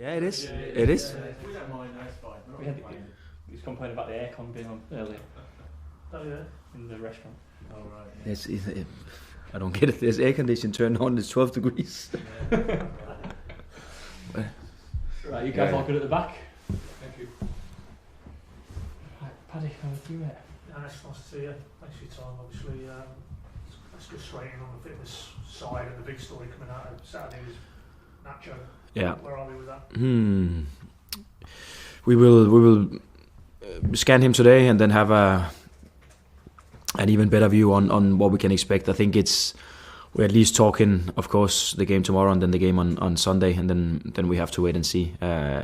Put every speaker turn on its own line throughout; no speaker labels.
Yeah, it is. It is.
We don't mind, that's fine.
He was complaining about the aircon being on earlier.
Oh yeah.
In the restaurant.
Oh right.
Yeah. I don't get it. There's air conditioning turned on. It's 12 degrees.
Right, you guys all good at the back?
Thank you.
Right, Paddy, how are you, mate?
Nice to see you. Thanks for your time. Obviously, let's go straight in on the fitness side, and the big story coming out of Saturday was Nacho.
Yeah.
Where are we with that?
We will scan him today and then have an even better view on what we can expect. I think we're at least talking, of course, the game tomorrow and then the game on Sunday, and then we have to wait and see.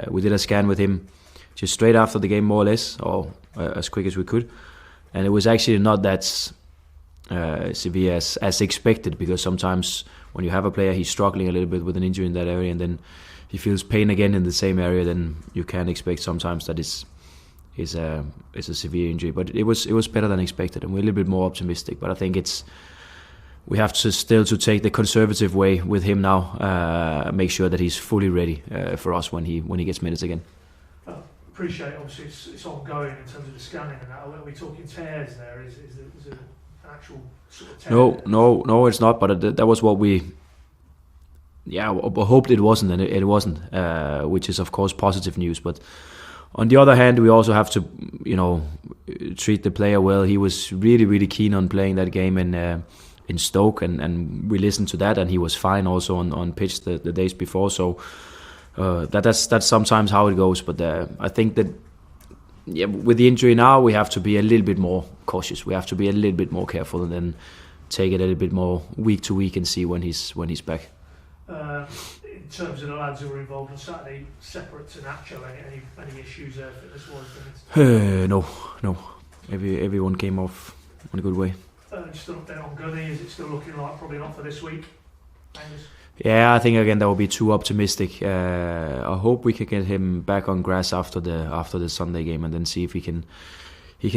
We did a scan with him just straight after the game, more or less, or as quick as we could, and it was actually not that severe as expected, because sometimes when you have a player, he's struggling a little bit with an injury in that area, and then he feels pain again in the same area, then you can expect sometimes that it's a severe injury. But it was better than expected, and we're a little bit more optimistic. But I think we have to still take the conservative way with him now, make sure that he's fully ready for us when he gets minutes again.
Appreciate, obviously it's ongoing in terms of the scanning and that. Are we talking tears there? Is it an actual sort of tear?
No, it's not. But that was what we hoped it wasn't, and it wasn't, which is of course positive news. But on the other hand, we also have to, treat the player well. He was really, really keen on playing that game in Stoke, and we listened to that, and he was fine also on pitch the days before. So that's sometimes how it goes. But I think that with the injury now, we have to be a little bit more cautious. We have to be a little bit more careful, and then take it a little bit more week to week and see when he's back.
In terms of the lads who were involved on Saturday, separate to Nacho, any issues there fitness-wise?
No. Everyone came off in a good way.
Just an update on Gunny. Is it still looking like probably not for this week? Angus?
Yeah, I think again that would be too optimistic. I hope we can get him back on grass after the Sunday game, and then see if he can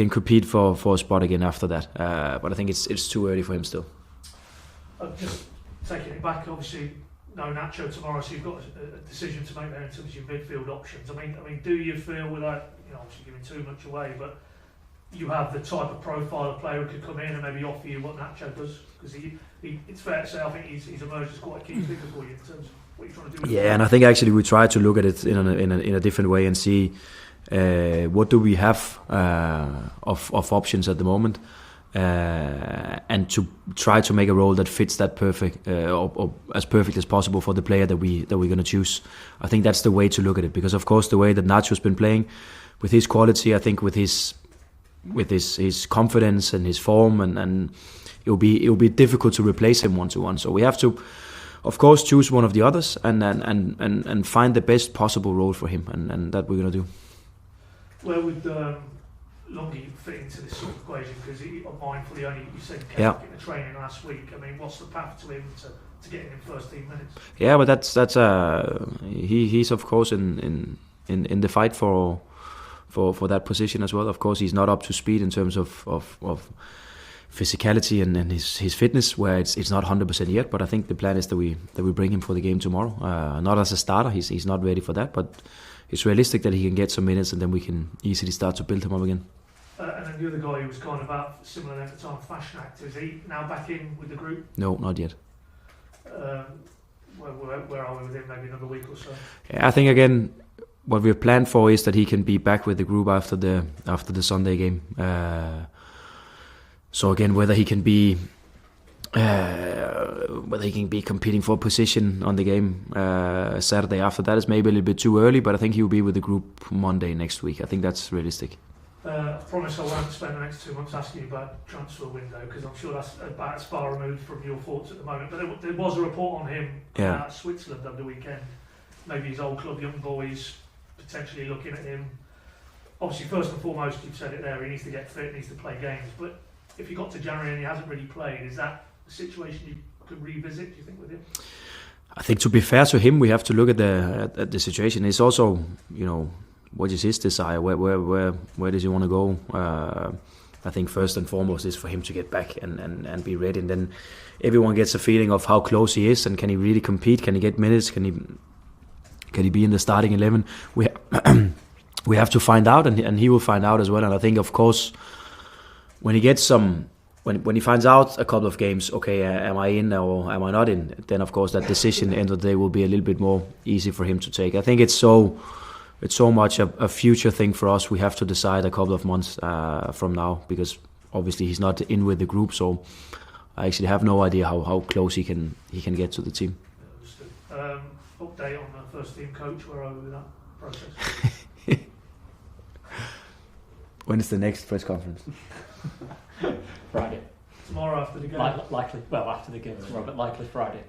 compete for a spot again after that. But I think it's too early for him still.
Just taking it back, obviously no Nacho tomorrow, so you've got a decision to make there in terms of your midfield options. I mean, do you feel, without obviously giving too much away, but you have the type of profile of player who could come in and maybe offer you what Nacho does? Because it's fair to say I think he's emerged as quite a key figure for you in terms of what you're trying to do.
Yeah, and I think actually we try to look at it in a different way and see what do we have of options at the moment, and to try to make a role that fits that perfect or as perfect as possible for the player that we're going to choose. I think that's the way to look at it, because of course the way that Nacho's been playing, with his quality, I think with his confidence and his form, and it will be difficult to replace him 1-to-1. So we have to, of course, choose one of the others and find the best possible role for him, and that we're going to do.
Where would Lungi fit into this sort of equation? Because mindfully only, you said he
yeah.
in the training last week. I mean, what's the path to him to getting in first team minutes?
Yeah, but that's he's of course in the fight for that position as well. Of course, he's not up to speed in terms of physicality and his fitness, where it's not 100% yet. But I think the plan is that we bring him for the game tomorrow. Not as a starter, he's not ready for that, but it's realistic that he can get some minutes, and then we can easily start to build him up again.
And then the other guy who was kind of out similar length of time, Fashion Actor, is he now back in with the group?
No, not yet.
Where are we with him? Maybe another week or so?
Yeah, I think again, what we've planned for is that he can be back with the group after the Sunday game. So again, whether he can be competing for a position on the game Saturday after that is maybe a little bit too early, but I think he'll be with the group Monday next week. I think that's realistic.
I promise I won't spend the next 2 months asking you about transfer window, because I'm sure that's about as far removed from your thoughts at the moment. But there was a report on him at Switzerland over the weekend. Maybe his old club, Young Boys, potentially looking at him. Obviously, first and foremost, you've said it there, he needs to get fit, needs to play games. But if he got to January and he hasn't really played, is that a situation you could revisit, do you think, with him?
I think to be fair to him, we have to look at the situation. It's also, what is his desire? Where does he want to go? I think first and foremost is for him to get back and be ready, and then everyone gets a feeling of how close he is, and can he really compete? Can he get minutes? Can Can he be in the starting 11? We have to find out, and he will find out as well. And I think, of course, when he gets when he finds out a couple of games, okay, am I in or am I not in? Then of course that decision end of the day will be a little bit more easy for him to take. I think it's so much a future thing for us. We have to decide a couple of months from now, because obviously he's not in with the group. So I actually have no idea how close he can get to the team.
Update on the first team coach. Where are we with that process?
When is the next press conference?
Friday.
Tomorrow after the game?
Likely, well, after the game tomorrow, but likely Friday,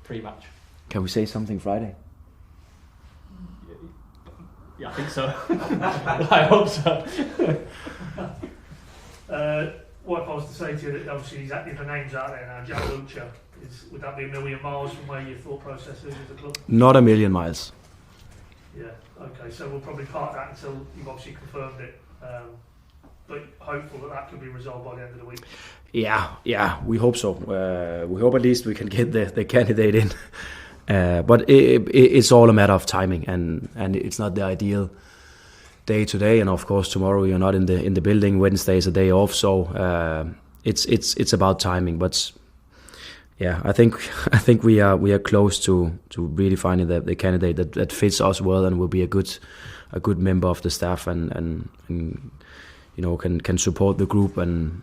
pre-match.
Can we say something Friday?
Yeah, I think so. I hope so.
What if I was to say to you that obviously he's active, the names out there now, Jack Lucha, would that be a million miles from where your thought process is as a club?
Not a million miles.
Yeah, okay, so we'll probably park that until you've obviously confirmed it. But hopeful that could be resolved by the end of the week. Yeah, we hope so. We hope at least we can get the candidate in. But it's all a matter of timing, and it's not the ideal day today. And of course tomorrow you're not in the building. Wednesday is a day off, so it's about timing. But yeah, I think we are close to really finding the candidate that fits us well and will be a good member of the staff and you know can support the group and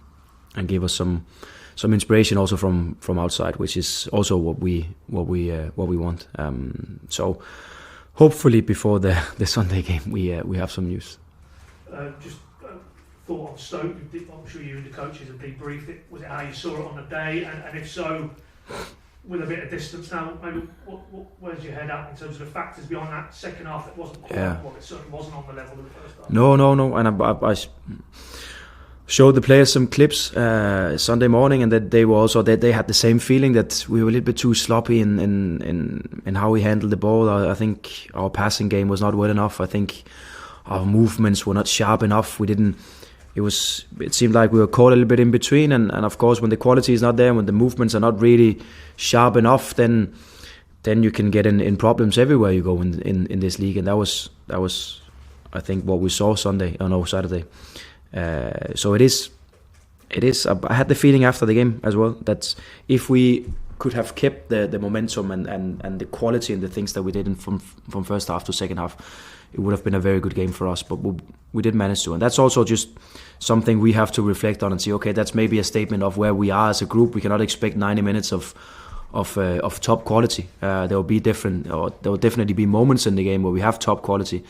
give us some inspiration also from outside, which is also what we want. So hopefully before the Sunday game we have some news. Just thought on Stoke. I'm sure you and the coaches have debriefed it. Was it how you saw it on the day? And if so, with a bit of distance now, maybe where's your head at in terms of the factors behind that second half that wasn't quite, well, it certainly wasn't on the level of the first half?
No. And I showed the players some clips Sunday morning, and that they were also they had the same feeling that we were a little bit too sloppy in how we handled the ball. I think our passing game was not well enough. I think our movements were not sharp enough. It seemed like we were caught a little bit in between, and of course when the quality is not there, when the movements are not really sharp enough, then you can get in problems everywhere you go in this league, and that was I think what we saw Saturday. So it is. I had the feeling after the game as well that if we could have kept the momentum and the quality and the things that we did from first half to second half, it would have been a very good game for us. But we did manage to, and that's also just something we have to reflect on and see. Okay, that's maybe a statement of where we are as a group. We cannot expect 90 minutes of top quality. There will definitely be moments in the game where we have top quality,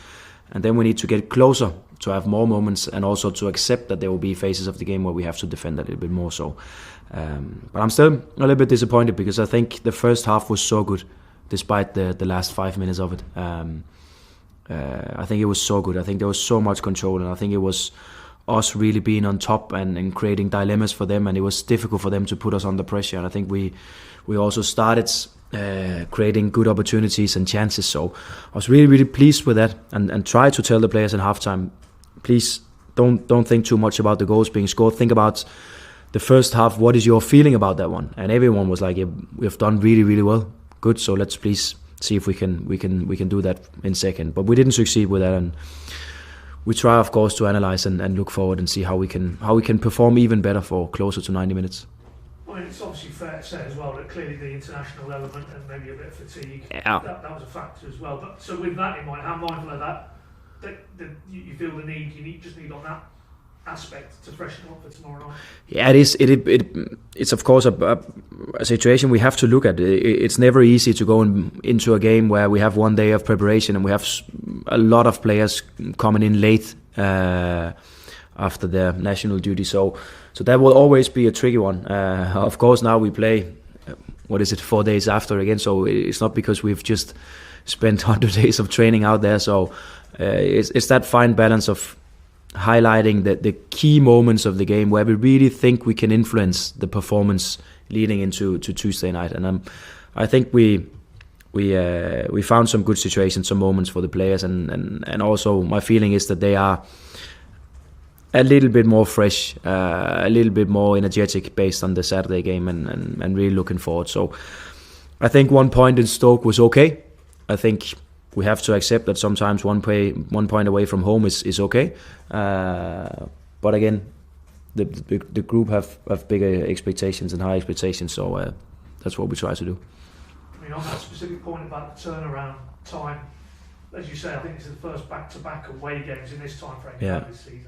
and then we need to get closer to have more moments, and also to accept that there will be phases of the game where we have to defend a little bit more. So, but I'm still a little bit disappointed, because I think the first half was so good, despite the last 5 minutes of it. I think it was so good. I think there was so much control, and I think it was us really being on top and creating dilemmas for them, and it was difficult for them to put us under pressure. And I think we also started creating good opportunities and chances. So I was really, really pleased with that, and tried to tell the players in halftime, please don't think too much about the goals being scored. Think about the first half. What is your feeling about that one? And everyone was like, yeah, we've done really, really well. Good. So let's please see if we can do that in second. But we didn't succeed with that, and we try, of course, to analyze and look forward and see how we can perform even better for closer to 90 minutes.
I mean, it's obviously fair to say as well that clearly the international element and maybe a bit of fatigue, that was a factor as well. But so with that in mind, how mindful of that you feel the need, you just need on that aspect to freshen up for tomorrow night? Yeah,
it is. It's of course a situation we have to look at. It's never easy to go into a game where we have 1 day of preparation and we have a lot of players coming in late after their national duty. So that will always be a tricky one. Of course, now we play 4 days after again. So it's not because we've just spent 100 days of training out there. So it's that fine balance of highlighting the key moments of the game where we really think we can influence the performance leading into Tuesday night. And I think we found some good situations, some moments for the players, and also my feeling is that they are a little bit more fresh, a little bit more energetic based on the Saturday game, and really looking forward. So I think 1 point in Stoke was okay. I think we have to accept that sometimes one point away from home is okay. But again, the group have bigger expectations and high expectations, so that's what we try to do.
I mean, on that specific point about the turnaround time, as you say, I think it's the first back-to-back away games in this time frame of this season.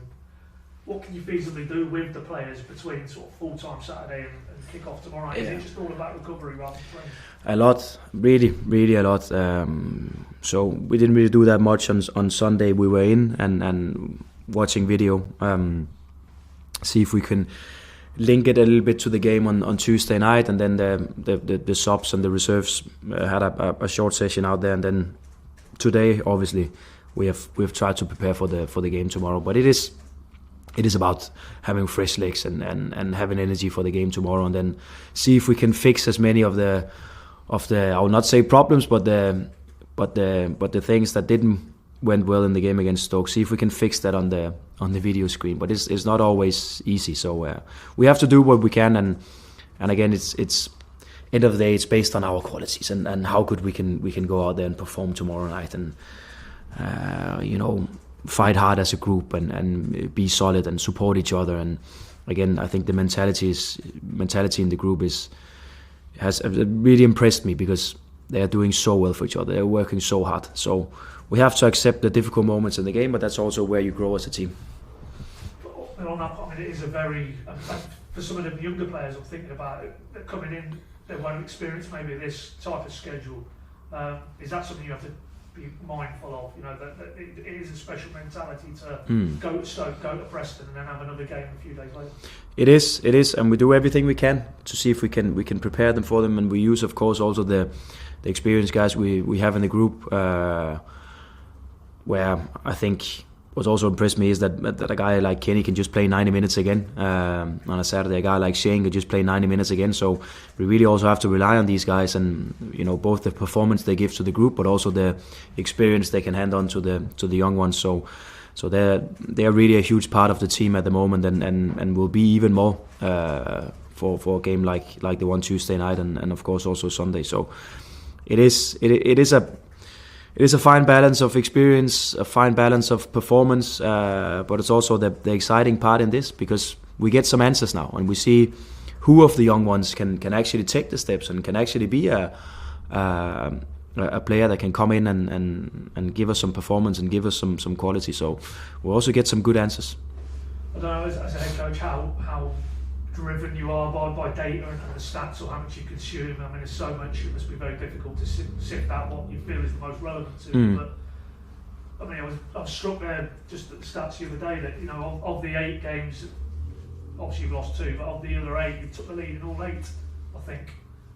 What can you feasibly do with the players between sort of full-time Saturday and kick-off tomorrow night? Is it just all about recovery rather than playing?
A lot, really a lot. So we didn't really do that much on Sunday. We were in and watching video, see if we can link it a little bit to the game on Tuesday night, and then the subs and the reserves had a short session out there, and then today obviously we've tried to prepare for the game tomorrow. But it is about having fresh legs and having energy for the game tomorrow, and then see if we can fix as many of the I will not say problems, but the things that went well in the game against Stoke. See if we can fix that on the video screen. But it's not always easy. So we have to do what we can, and again, it's end of the day, it's based on our qualities and how good we can go out there and perform tomorrow night, and fight hard as a group and be solid and support each other. And again, I think the mentality in the group has really impressed me, because they are doing so well for each other. They're working so hard. So we have to accept the difficult moments in the game, but that's also where you grow as a team.
And on that point, it is a very, for some of the younger players I'm thinking about, they're coming in, they won't experience maybe this type of schedule. Is that something you have to be mindful of? That it is a special mentality to go to Stoke, go to Preston, and then have another game a few days later. It
is, and we do everything we can to see if we can prepare them for them, and we use, of course, also the experienced guys we have in the group. Where I think what also impressed me is that a guy like Kenny can just play 90 minutes again on a Saturday. A guy like Shane can just play 90 minutes again. So we really also have to rely on these guys, and both the performance they give to the group, but also the experience they can hand on to the young ones. So they're really a huge part of the team at the moment, and will be even more for a game like the one Tuesday night, and of course also Sunday. So it is a fine balance of experience, a fine balance of performance, but it's also the exciting part in this, because we get some answers now, and we see who of the young ones can actually take the steps and can actually be a player that can come in and give us some performance and give us some quality. So we'll also get some good answers.
I don't know, as a head coach, how driven you are by data and the stats, or how much you consume. I mean, there's so much, it must be very difficult to sift out what you feel is the most relevant to you. But I mean, I was struck there just at the stats the other day that, of the 8 games, obviously you've lost 2, but of the other 8, you took the lead in all 8, I think.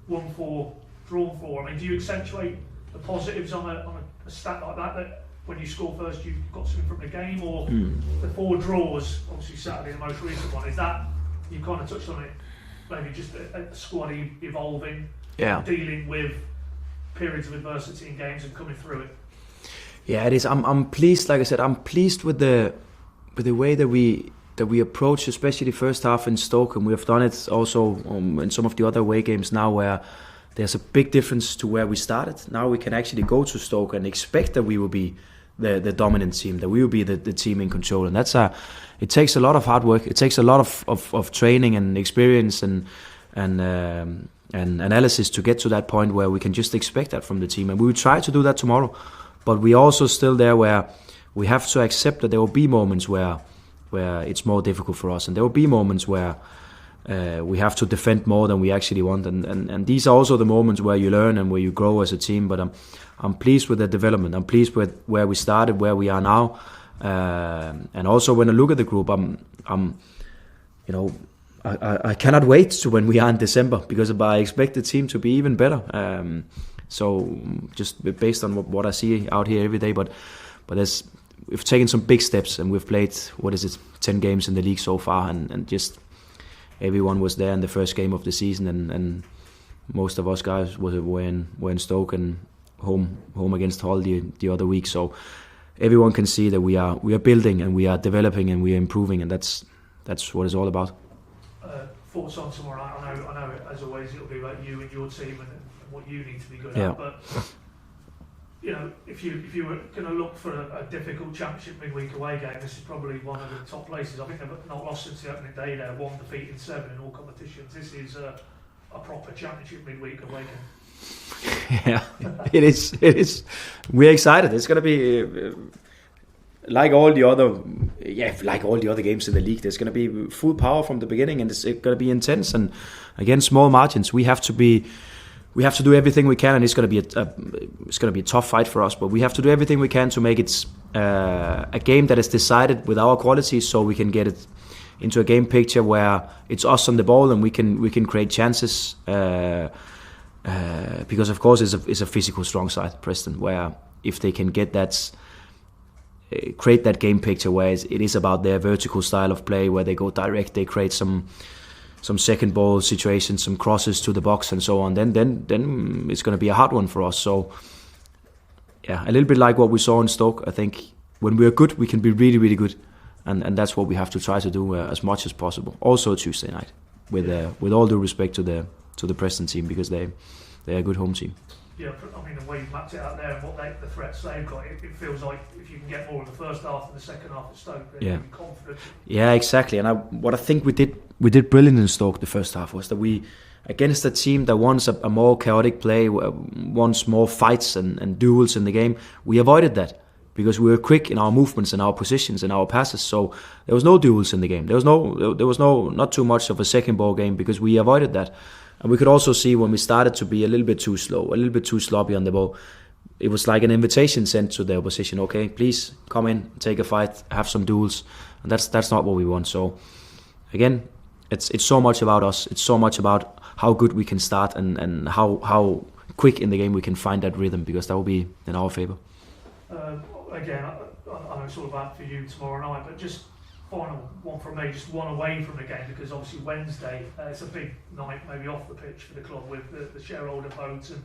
Won 4, drawn 4. I mean, do you accentuate the positives on a stat like that when you score first you've got something from the game, or the 4 draws, obviously Saturday the most recent one, is that, you kind of touched on it, maybe just a squad evolving, dealing with periods of adversity in games and coming through it?
Yeah, it is. I'm pleased. Like I said, I'm pleased with the way that we approach, especially the first half in Stoke, and we have done it also in some of the other away games now, where there's a big difference to where we started. Now we can actually go to Stoke and expect that we will be the dominant team, that we will be the team in control, and it takes a lot of hard work. It takes a lot of training and experience and analysis to get to that point where we can just expect that from the team, and we will try to do that tomorrow. But we also still there where we have to accept that there will be moments where it's more difficult for us, and there will be moments where we have to defend more than we actually want, and these are also the moments where you learn and where you grow as a team. But I'm pleased with the development. I'm pleased with where we started, where we are now, and also when I look at the group, I cannot wait to when we are in December, because I expect the team to be even better. So just based on what I see out here every day, but we've taken some big steps, and we've played 10 games in the league so far, and just everyone was there in the first game of the season, and most of us guys were in Stoke and home against Hull the other week. So everyone can see that we are building, and we are developing, and we are improving, and that's what it's all about.
Thoughts on tomorrow night? I know as always it'll be about you and your team and what you need to be good at. But if you were going to look for a difficult championship midweek away game, this is probably one of the top places. I think they've not lost since the opening day. They're 1 defeat in 7 in all competitions. This is a proper championship midweek away game.
Yeah, it is. It is. We're excited. It's going to be like all the other games in the league. There's going to be full power from the beginning, and it's going to be intense. And again, small margins. We have to do everything we can, and it's going to be a tough fight for us. But we have to do everything we can to make it a game that is decided with our qualities, so we can get it into a game picture where it's us on the ball and we can create chances. Because of course it's a physical strong side, Preston, where if they can get that, create that game picture where it is about their vertical style of play, where they go direct, they create some second ball situations, some crosses to the box and so on, then it's going to be a hard one for us. So yeah, a little bit like what we saw in Stoke. I think when we're good, we can be really, really good, and that's what we have to try to do as much as possible. Also Tuesday night, with all due respect to the Preston team, because they're a good home team.
Yeah, I mean, the way you've mapped it out there and the threats they've got, it feels like if you can get more in the first half than the second half of Stoke, then you'll be confident. Yeah,
exactly. And what I think we did brilliant in Stoke the first half was that we, against a team that wants a more chaotic play, wants more fights and duels in the game, we avoided that because we were quick in our movements and our positions and our passes. So there was no duels in the game. There was not too much of a second ball game because we avoided that. And we could also see when we started to be a little bit too slow, a little bit too sloppy on the ball, it was like an invitation sent to the opposition. Okay, please come in, take a fight, have some duels, and that's not what we want. So again, it's so much about us. It's so much about how good we can start and how quick in the game we can find that rhythm, because that will be in our favour.
Again, I know it's all about for you tomorrow night, but just final one from me, just one away from the game, because obviously Wednesday it's a big night maybe off the pitch for the club with the shareholder vote and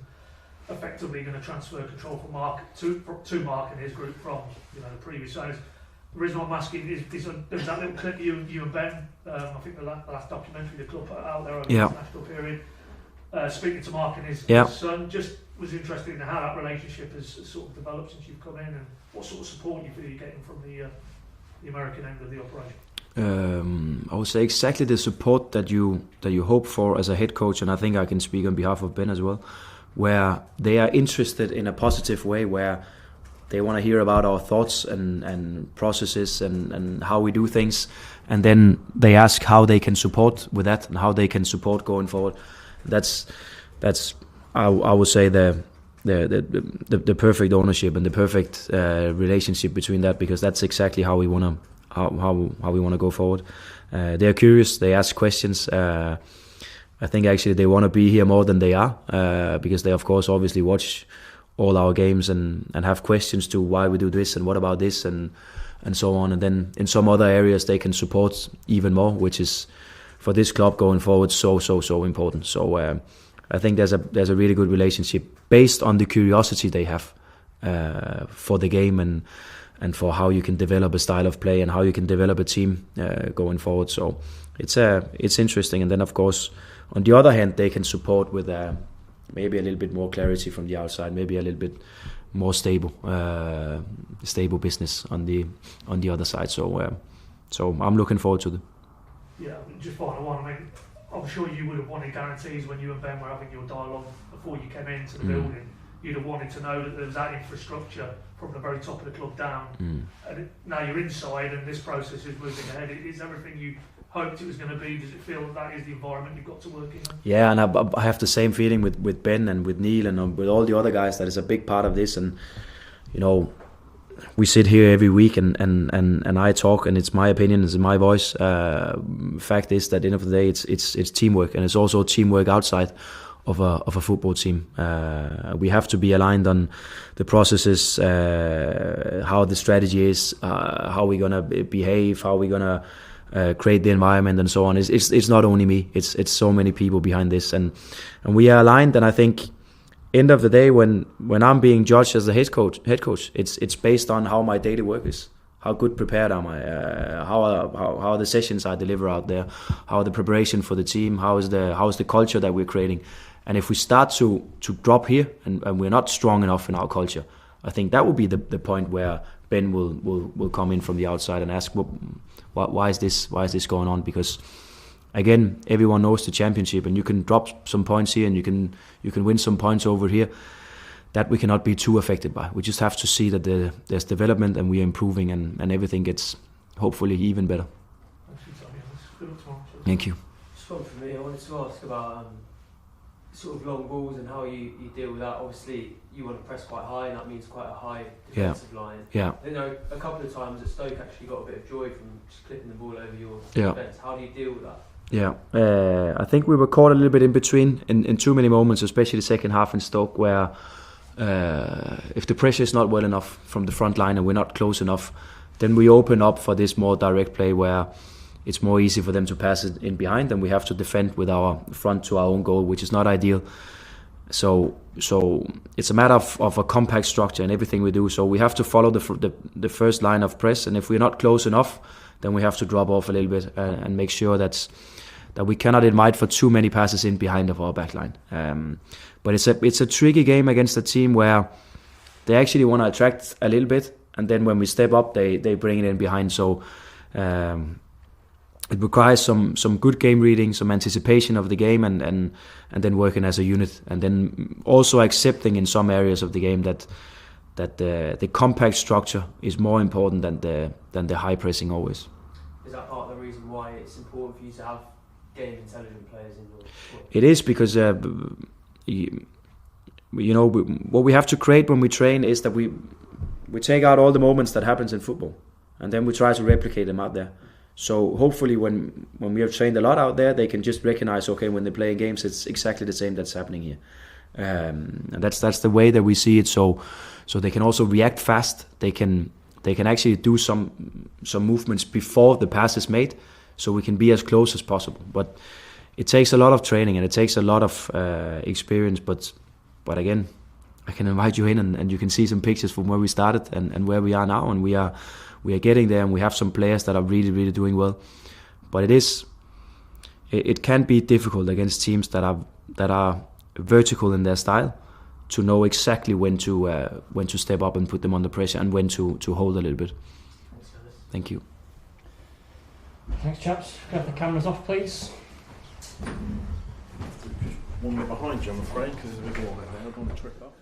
effectively going to transfer control from Mark to Mark and his group from the previous owners. The reason I'm asking is there's that little clip you and Ben, I think the last documentary the club put out there over the international period, speaking to Mark and his son. Just was interested in how that relationship has sort of developed since you've come in, and what sort of support you feel you're getting from the American end of the operation.
I would say exactly the support that you hope for as a head coach, and I think I can speak on behalf of Ben as well, where they are interested in a positive way, where they want to hear about our thoughts and processes and how we do things, and then they ask how they can support with that and how they can support going forward. That's I would say the perfect ownership and the perfect relationship between that, because that's exactly how we want to go forward. They're curious, they ask questions. I think actually they want to be here more than they are, because they of course obviously watch all our games and have questions to why we do this and what about this and so on. And then in some other areas they can support even more, which is for this club going forward so important. So I think there's a really good relationship based on the curiosity they have for the game and for how you can develop a style of play and how you can develop a team going forward. So it's interesting. And then of course on the other hand they can support with maybe a little bit more clarity from the outside, maybe a little bit more stable business on the other side. So I'm looking forward to it.
Yeah, just final one. I mean, I'm sure you would have wanted guarantees when you and Ben were having your dialogue before you came into the building. You'd have wanted to know that there was that infrastructure from the very top of the club down. And now you're inside and this process is moving ahead. Is everything you hoped it was going to be? Does it feel that is the environment you've got to work in? Yeah, and
I have the same feeling with Ben and with Neil and with all the other guys that is a big part of this. And we sit here every week and I talk, and it's my opinion, it's my voice. Fact is that at the end of the day it's teamwork, and it's also teamwork outside of a football team. We have to be aligned on the processes, how the strategy is, how we're gonna behave, how we're gonna create the environment and so on. It's not only me, it's so many people behind this, and we are aligned. And I think end of the day, when I'm being judged as the head coach, it's based on how my daily work is, how good prepared am I, how the sessions I deliver out there, how the preparation for the team, how is the culture that we're creating. And if we start to drop here and we're not strong enough in our culture, I think that will be the point where Ben will come in from the outside and ask, why is this going on? Because again, everyone knows the championship, and you can drop some points here, and you can win some points over here. That we cannot be too affected by. We just have to see that there's development and we are improving, and everything gets hopefully even better. Thank you.
Just one for me. I wanted to ask about sort of long balls and how you deal with that. Obviously, you want to press quite high, and that means quite a high defensive line.
Yeah.
I know a couple of times at Stoke actually got a bit of joy from just clipping the ball over your defence. How do you deal with that?
Yeah, I think we were caught a little bit in between in too many moments, especially the second half in Stoke, where if the pressure is not well enough from the front line and we're not close enough, then we open up for this more direct play where it's more easy for them to pass it in behind, and we have to defend with our front to our own goal, which is not ideal. So it's a matter of a compact structure in everything we do. So we have to follow the first line of press, and if we're not close enough, then we have to drop off a little bit and make sure that we cannot invite for too many passes in behind of our back line. But it's a tricky game against a team where they actually want to attract a little bit, and then when we step up, they bring it in behind. So it requires some good game reading, some anticipation of the game, and then working as a unit, and then also accepting in some areas of the game that the compact structure is more important than the high pressing always.
Is that part of the reason why it's important for you to have game intelligent players in your squad?
It is, because what we have to create when we train is that we take out all the moments that happens in football, and then we try to replicate them out there. So hopefully when we have trained a lot out there, they can just recognize, okay, when they play games, it's exactly the same that's happening here. And that's the way that we see it. So they can also react fast. They can actually do some movements before the pass is made, so we can be as close as possible. But it takes a lot of training, and it takes a lot of experience. But again, I can invite you in, and you can see some pictures from where we started and where we are now, and we are getting there, and we have some players that are really, really doing well. But it can be difficult against teams that are vertical in their style, to know exactly when to step up and put them under pressure, and when to hold a little bit. Thank you.
Thanks, chaps. Can I have the cameras off, please?
Just one bit behind you, I'm afraid, because there's a bit more there. I don't want to trip up.